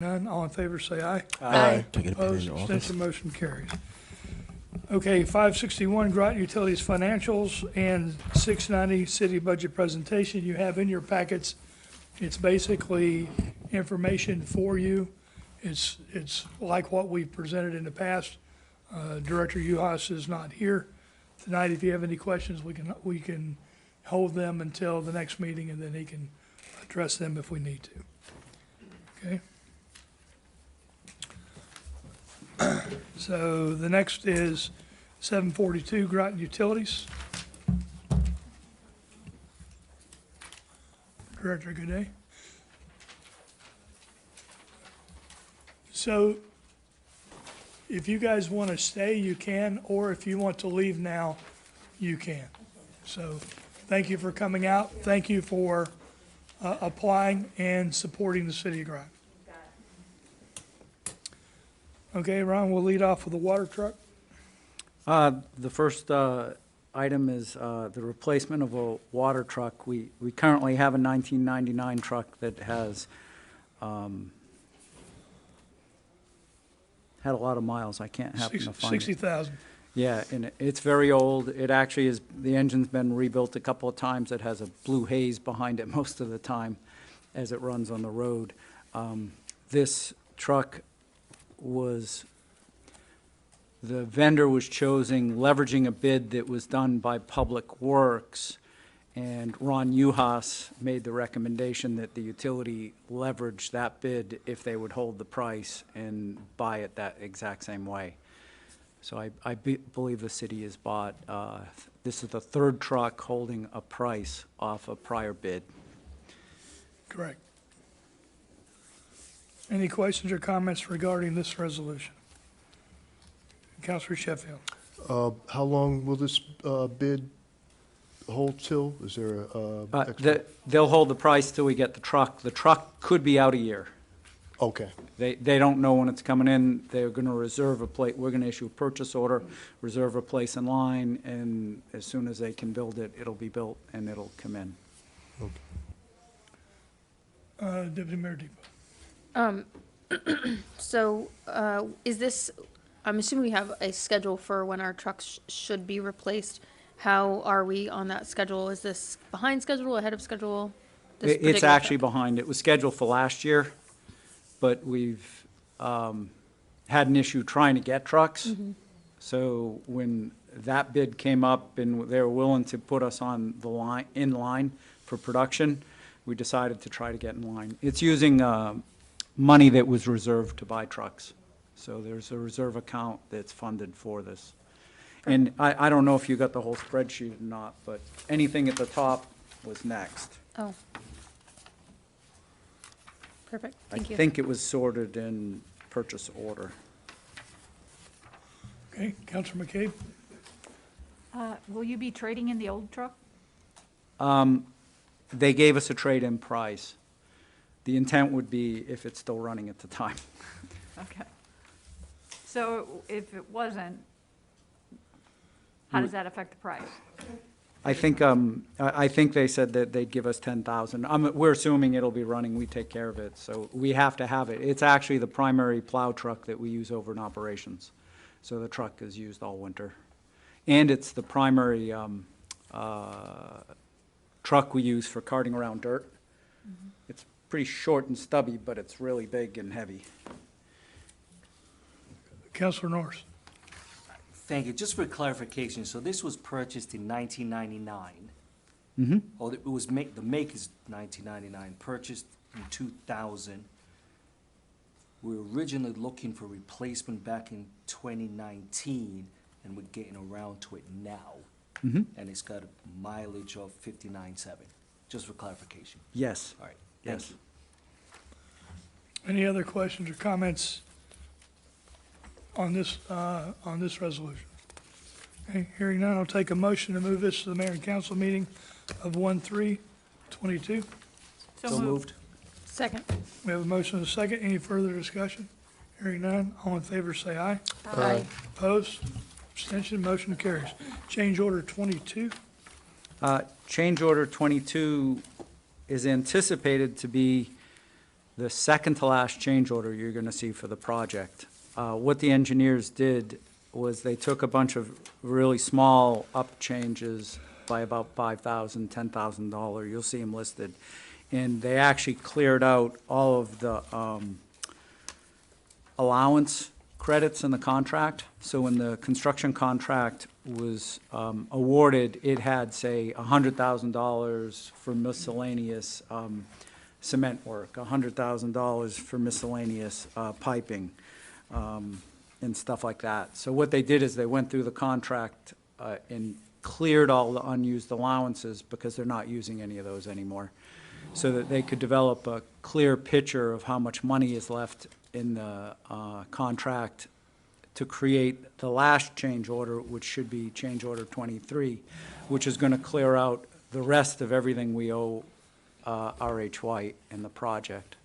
None, all in favor say aye. Aye. Opposed, abstention, motion carries. Okay, 561, Groton Utilities Financials and 690, City Budget Presentation. You have in your packets, it's basically information for you. It's like what we've presented in the past. Director Uhas is not here tonight. If you have any questions, we can hold them until the next meeting, and then he can address them if we need to. Okay? So the next is 742 Groton Utilities. Director, good day. So if you guys want to stay, you can, or if you want to leave now, you can. So thank you for coming out. Thank you for applying and supporting the city of Groton. Okay, Ron, we'll lead off with the water truck. The first item is the replacement of a water truck. We currently have a 1999 truck that has had a lot of miles. I can't happen to find it. 60,000. Yeah, and it's very old. It actually is, the engine's been rebuilt a couple of times. It has a blue haze behind it most of the time as it runs on the road. This truck the vendor was leveraging a bid that was done by Public Works, and Ron Uhas made the recommendation that the utility leverage that bid if they would hold the price and buy it that exact same way. So I believe the city has bought, this is the third truck holding a price off a prior bid. Correct. Any questions or comments regarding this resolution? Councilor Sheffield. How long will this bid hold till? Is there a? They'll hold the price till we get the truck. The truck could be out a year. Okay. They don't know when it's coming in. They're going to reserve a place. We're going to issue a purchase order, reserve a place in line, and as soon as they can build it, it'll be built and it'll come in. Okay. Deputy Mayor Depot. So, is this, I'm assuming we have a schedule for when our trucks should be replaced. How are we on that schedule? Is this behind schedule, ahead of schedule? This It's particular actually truck? behind. It was scheduled for last year, but we've had an issue trying to get trucks. So when that bid came up and they were willing to put us on the line, in line for production, we decided to try to get in line. It's using money that was reserved to buy trucks. So there's a reserve account that's funded for this. And I don't know if you got the whole spreadsheet or not, but anything at the top was next. Oh. Perfect, thank you. I think it was sorted in purchase order. Okay, Councilor McCabe. Will you be trading in the old truck? They gave us a trade-in price. The intent would be if it's still running at the time. Okay. So if it wasn't, how does that affect the price? I think they said that they'd give us 10,000. We're assuming it'll be running. We take care of it, so we have to have it. It's actually the primary plow truck that we use over in operations. So the truck is used all winter. And it's the primary truck we use for carting around dirt. It's pretty short and stubby, but it's really big and heavy. Councilor Norris. Thank you. Just for clarification, so this was purchased in 1999? Mm-hmm. Oh, it was the make is 1999, purchased in 2000. We were originally looking for replacement back in 2019, and we're getting around to it now. Mm-hmm. And it's got a mileage of 59.7, just for clarification. Yes. All right, thank Yes. you. Any other questions or comments on this resolution? Okay, hearing none, I'll take a motion to move this to the mayor and council meeting of 1/3/22. So moved. Second. We have a motion and a second. Any further discussion? Hearing none, all in favor say aye. Aye. Opposed? Abstention, motion carries. Change order 22. Change order 22 is anticipated to be the second to last change order you're gonna see for the project. What the engineers did was they took a bunch of really small up changes by about $5,000, $10,000, you'll see them listed. And they actually cleared out all of the allowance credits in the contract. So when the construction contract was awarded, it had, say, $100,000 for miscellaneous cement work, $100,000 for miscellaneous piping, and stuff like that. So what they did is they went through the contract and cleared all the unused allowances, because they're not using any of those anymore, so that they could develop a clear picture of how much money is left in the contract to create the last change order, which should be change order 23, which is going to clear out the rest of everything we owe R.H. White in the project.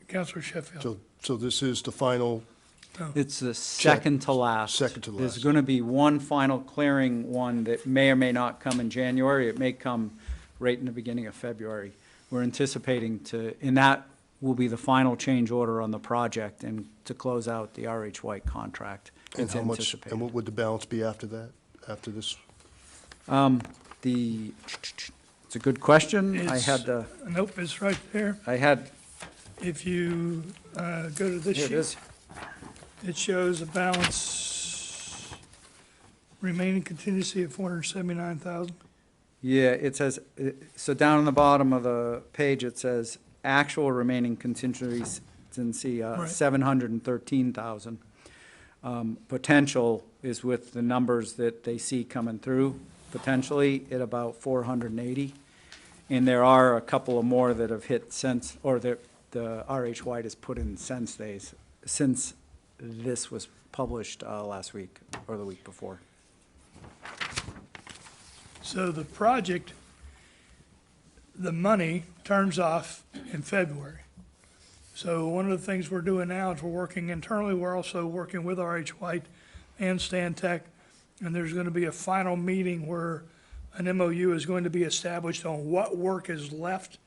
Counselor Sheffield. So this is the final, It's the second to last. Second to There's last. going to be one final clearing one that may or may not come in January. It may come right in the beginning of February. We're anticipating to, and that will be the final change order on the project and to close out the R.H. White contract. and It's how much, anticipated. and what would the balance be after that, after this? It's a good question. I It's- had the, Nope, it's right there. I had, If you go to this here it sheet, is. it shows a balance remaining contingency of 479,000. Yeah, it says, so down on the bottom of the page, it says actual remaining contingency, Right. 713,000. Potential is with the numbers that they see coming through, potentially at about 480. And there are a couple of more that have hit since, or the R.H. White has put in since this was published last week or the week before. So the project, the money turns off in February. So one of the things we're doing now is we're working internally, we're also working with RH White and Stantec, and there's going to be a final meeting where an MOU is going to be established on what work is left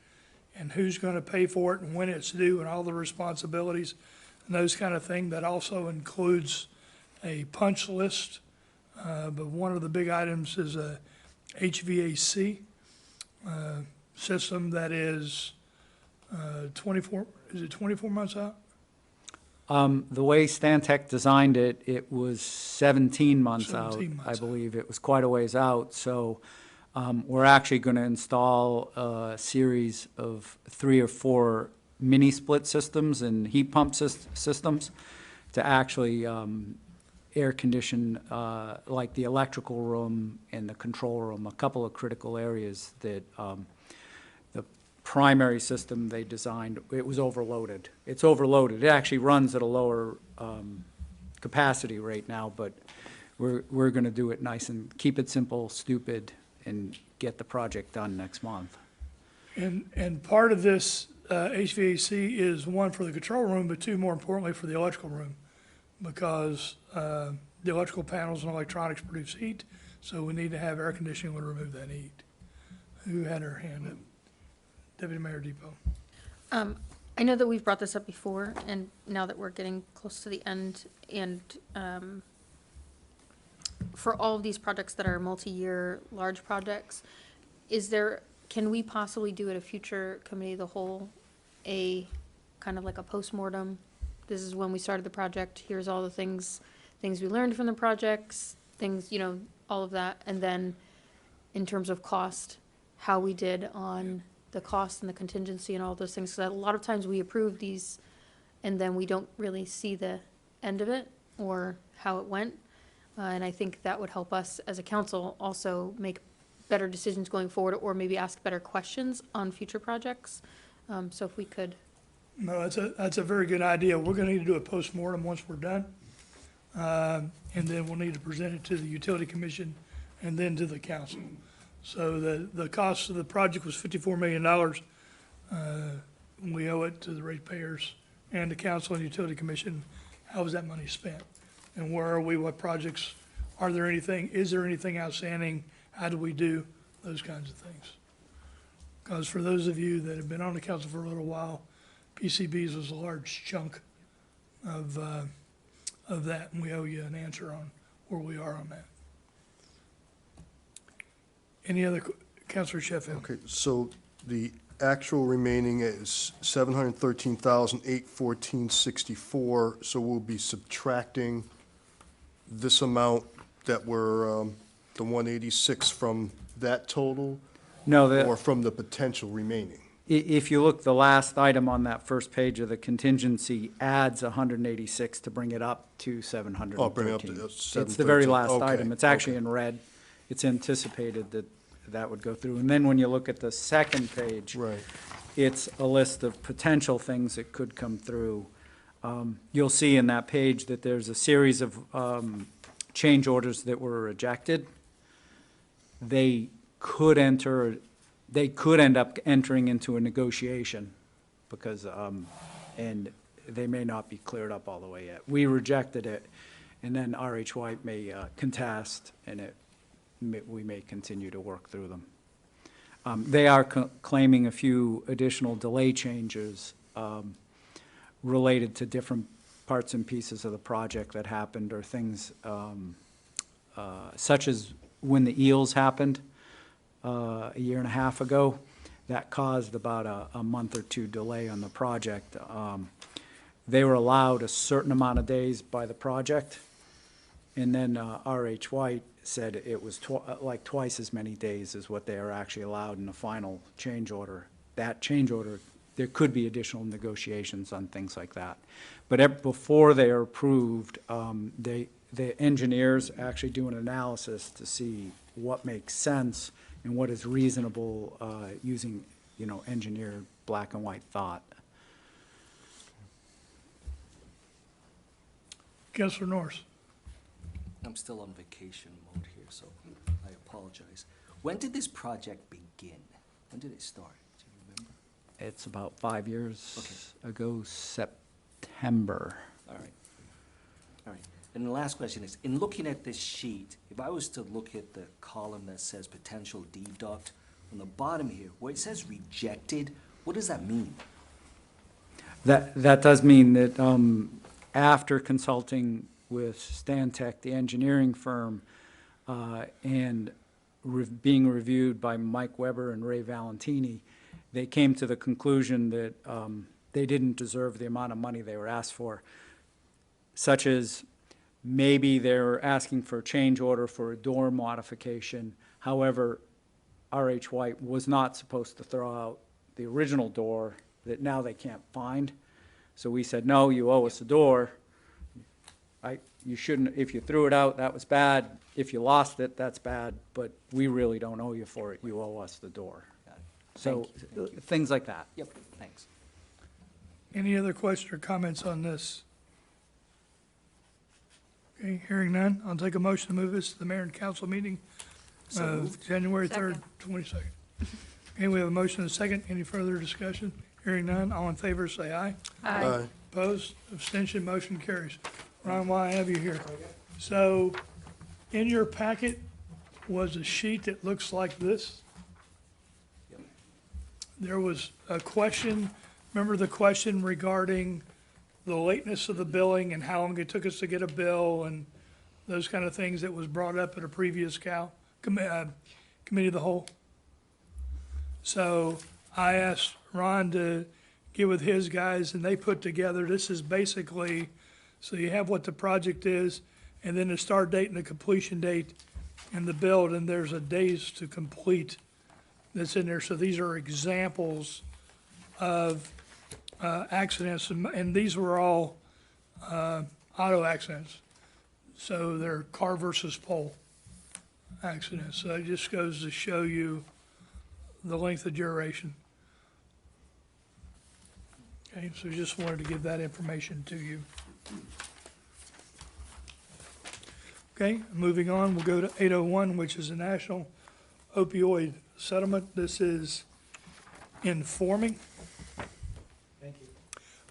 and who's going to pay for it and when it's due and all the responsibilities and those kind of things. That also includes a punch list, but one of the big items is a HVAC system that is 24, is it 24 months out? The way Stantec designed it, it was 17 months out, 17 I months out. believe. It was quite a ways out, so we're actually going to install a series of 3 or 4 mini-split systems and heat pump systems to actually air condition, like the electrical room and the control room, a couple of critical areas that the primary system they designed, it was overloaded. It's overloaded. It actually runs at a lower capacity right now, but we're going to do it nice and keep it simple, stupid, and get the project done next month. And part of this HVAC is one for the control room, but 2, more importantly, for the electrical room. Because the electrical panels and electronics produce heat, so we need to have air conditioning to remove that heat. Who had her hand up? Deputy Mayor Depot. I know that we've brought this up before, and now that we're getting close to the end, and for all of these projects that are multi-year, large projects, can we possibly do at a future committee of the whole, a kind of like a postmortem? This is when we started the project, here's all the things we learned from the projects, things, all of that, and then in terms of cost, how we did on the cost and the contingency and all those things. So that a lot of times we approve these and then we don't really see the end of it or how it went. And I think that would help us as a council also make better decisions going forward, or maybe ask better questions on future projects. So if we could. No, that's a very good idea. We're gonna need to do a postmortem once we're done. And then we'll need to present it to the Utility Commission and then to the council. So the cost of the project was $54 million. We owe it to the ratepayers and the council and Utility Commission. How was that money spent? And where are we? What projects? Is there anything outstanding? How do we do? Those kinds of things. Because for those of you that have been on the council for a little while, PCBs was a large chunk of that, and we owe you an answer on where we are on that. Any other, Councilor Sheffield? Okay, so the actual remaining is 713,814.64, so we'll be subtracting this amount that we're, the 186 from that total? No, Or from the potential remaining? if you look, the last item on that first page of the contingency adds 186 to bring it up to 713. Oh, bring it up to It's the very 713. last Okay, item. It's actually okay. in red. It's anticipated that that would go through. And then when you look at the second page, Right. it's a list of potential things that could come through. You'll see in that page that there's a series of change orders that were rejected. They could end up entering into a negotiation because, and they may not be cleared up all the way yet. We rejected it, and then RH White may contest, and we may continue to work through them. They are claiming a few additional delay changes related to different parts and pieces of the project that happened, or things such as when the eels happened a year and a half ago. That caused about a month or two delay on the project. They were allowed a certain amount of days by the project, and then RH White said it was like twice as many days as what they are actually allowed in the final change order. That change order, there could be additional negotiations on things like that. But before they are approved, the engineers actually do an analysis to see what makes sense and what is reasonable using, engineered black and white thought. Councilor Norris? I'm still on vacation mode here, so I apologize. When did this project begin? When did it start? Do you remember? It's about 5 years ago, September. All right. All right. And the last question is, in looking at this sheet, if I was to look at the column that says potential deduct, on the bottom here, where it says rejected, what does that mean? That does mean that after consulting with Stantec, the engineering firm, and being reviewed by Mike Weber and Ray Valentini, they came to the conclusion that they didn't deserve the amount of money they were asked for, such as maybe they're asking for a change order for a door modification. However, RH White was not supposed to throw out the original door that now they can't find. So we said, no, you owe us a door. You shouldn't, if you threw it out, that was bad. If you lost it, that's bad, but we really don't owe you for it. You owe us the door. Got it. So, Thank you. things like that. Yep, thanks. Any other questions or comments on this? Okay, hearing none, I'll take a motion to move this to the mayor and council meeting So of moved. January 3rd, Second. 22nd. Okay, we have a motion and a second. Any further discussion? Hearing none, all in favor, say aye. Aye. Opposed, abstention, motion carries. Ron, while I have you here. So, in your packet was a sheet that looks like this. Yep. There was a question, remember the question regarding the lateness of the billing and how long it took us to get a bill and those kind of things that was brought up at a previous committee of the whole? So I asked Ron to get with his guys, and they put together, this is basically, so you have what the project is, and then the start date and the completion date and the build, and there's a days to complete that's in there. So these are examples of accidents, and these were all auto accidents. So they're car versus pole accidents. So it just goes to show you the length of duration. Okay, so just wanted to give that information to you. Okay, moving on, we'll go to 801, which is a national opioid settlement. This is informing. Thank you.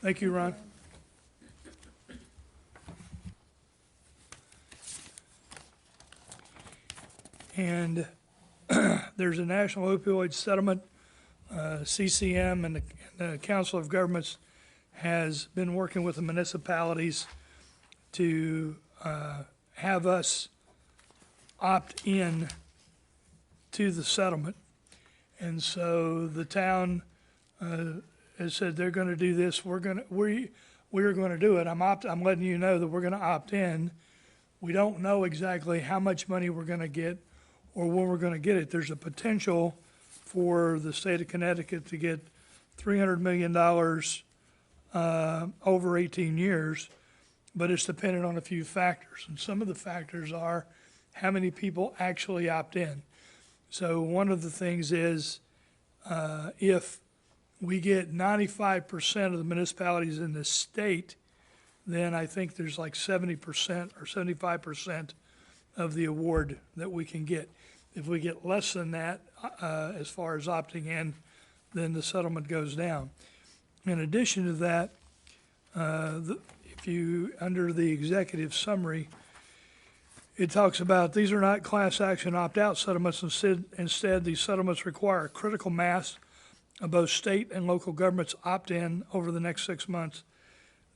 Thank you, Ron. And there's a national opioid settlement CCM and the Council of Governments has been working with the municipalities to have us opt in to the settlement. And so the town has said they're gonna do this, we're gonna do it. I'm letting you know that we're gonna opt in. We don't know exactly how much money we're gonna get or when we're gonna get it. There's a potential for the state of Connecticut to get $300 million over 18 years, but it's dependent on a few factors. And some of the factors are how many people actually opt in. So one of the things is if we get 95% of the municipalities in the state, then I think there's like 70% or 75% of the award that we can get. If we get less than that, as far as opting in, then the settlement goes down. In addition to that, if you, under the executive summary, it talks about these are not class action opt-out settlements. Instead, these settlements require a critical mass of both state and local governments opt-in over the next 6 months.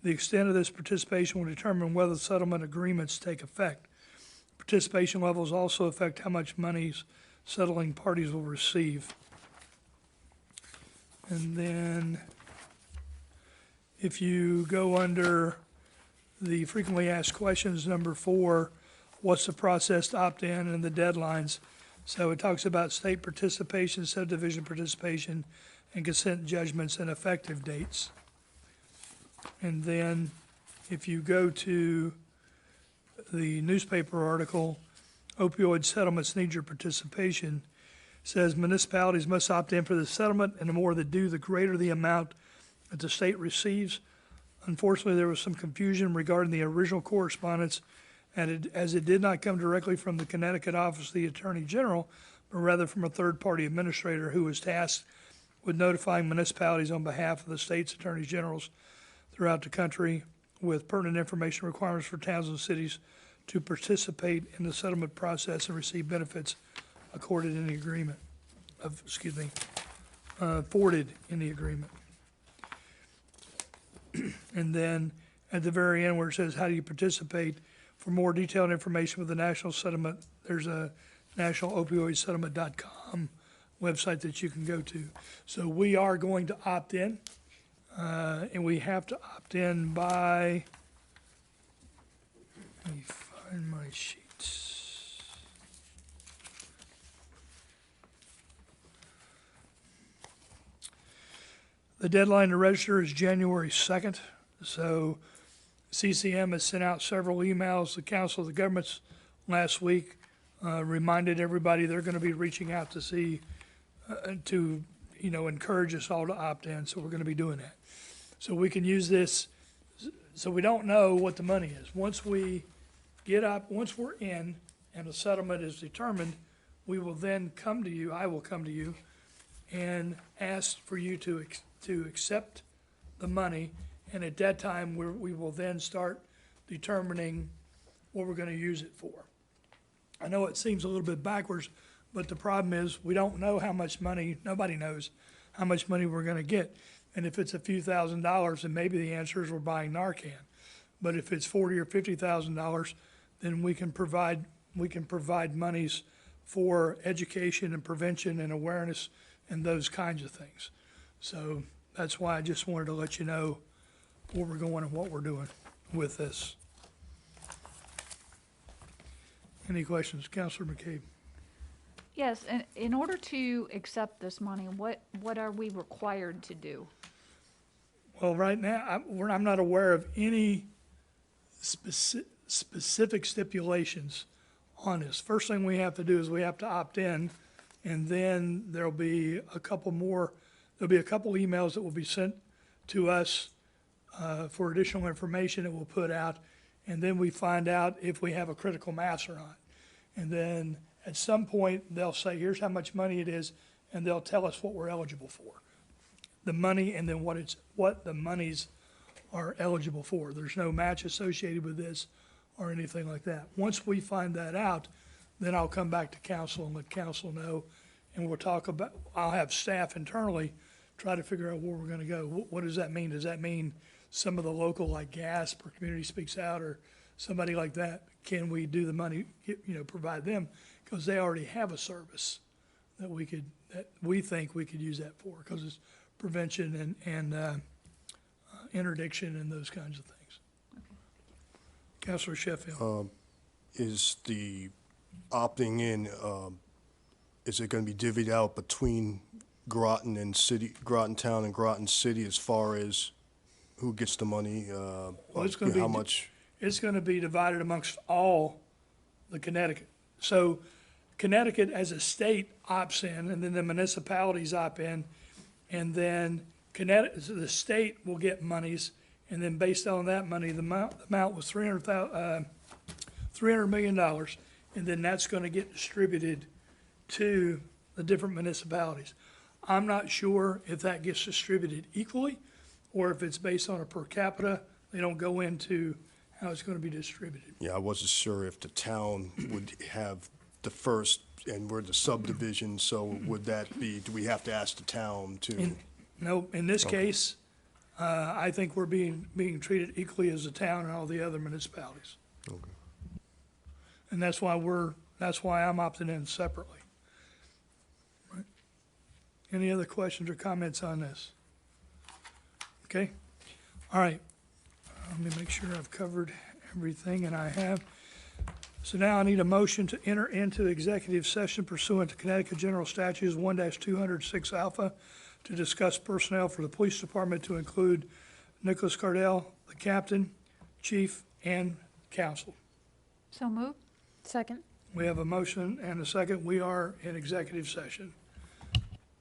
The extent of this participation will determine whether settlement agreements take effect. Participation levels also affect how much monies settling parties will receive. And then if you go under the frequently asked questions, number 4, what's the process to opt in and the deadlines? So it talks about state participation, subdivision participation, and consent judgments and effective dates. And then if you go to the newspaper article, opioid settlements need your participation, says municipalities must opt in for the settlement, and the more they do, the greater the amount that the state receives. Unfortunately, there was some confusion regarding the original correspondence, and as it did not come directly from the Connecticut Office of the Attorney General, but rather from a third-party administrator who was tasked with notifying municipalities on behalf of the state's attorney generals throughout the country with pertinent information requirements for towns and cities to participate in the settlement process and receive benefits accorded in the agreement, afforded in the agreement. And then at the very end where it says, how do you participate? For more detailed information with the national settlement, there's a nationalopioidsettlement.com website that you can go to. So we are going to opt in, and we have to opt in by, let me find my sheets. The deadline to register is January 2nd, so CCM has sent out several emails. The Council of the Governments last week reminded everybody they're going to be reaching out to see, encourage us all to opt in, so we're going to be doing that. So we can use this, so we don't know what the money is. Once we once we're in and a settlement is determined, we will then come to you, I will come to you, and ask for you to accept the money, and at that time, we will then start determining what we're gonna use it for. I know it seems a little bit backwards, but the problem is, we don't know how much money, nobody knows how much money we're gonna get. And if it's a few $1,000s, then maybe the answer is we're buying Narcan. But if it's $40,000 or $50,000, then we can provide monies for education and prevention and awareness and those kinds of things. So that's why I just wanted to let you know where we're going and what we're doing with this. Any questions? Councilor McCabe? Yes, and in order to accept this money, what are we required to do? Well, right now, I'm not aware of any specific stipulations on this. First thing we have to do is we have to opt in, and then there'll be a couple emails that will be sent to us for additional information that we'll put out, and then we find out if we have a critical mass or not. And then at some point, they'll say, here's how much money it is, and they'll tell us what we're eligible for. The money, and then what the monies are eligible for. There's no match associated with this or anything like that. Once we find that out, then I'll come back to council and let council know, and we'll talk about, I'll have staff internally try to figure out where we're gonna go. What does that mean? Does that mean some of the local, like gas per community speaks out, or somebody like that? Can we do the money, provide them? Because they already have a service that we think we could use that for, because it's prevention and interdiction and those kinds of things. Councilor Sheffield. Is the opting in, is it gonna be divvied out between Groton and city, Groton Town and Groton City as far as who gets the money? it's gonna be How much? It's gonna be divided amongst all the Connecticut. So Connecticut as a state opts in, and then the municipalities opt in, and then the state will get monies, and then based on that money, the amount was $300 million, and then that's gonna get distributed to the different municipalities. I'm not sure if that gets distributed equally, or if it's based on a per capita. They don't go into how it's gonna be distributed. Yeah, I wasn't sure if the town would have the first, and we're the subdivision, so would that be, do we have to ask the town to? No, in this case, I think we're being treated equally as the town and all the other municipalities. Okay. And that's why I'm opting in separately. Right. Any other questions or comments on this? Okay, all right. Let me make sure I've covered everything, and I have. So now I need a motion to enter into executive session pursuant to Connecticut General Statutes 1-206 Alpha to discuss personnel for the police department to include Nicholas Cardell, the captain, chief, and council. So moved? Second. We have a motion and a second. We are in executive session.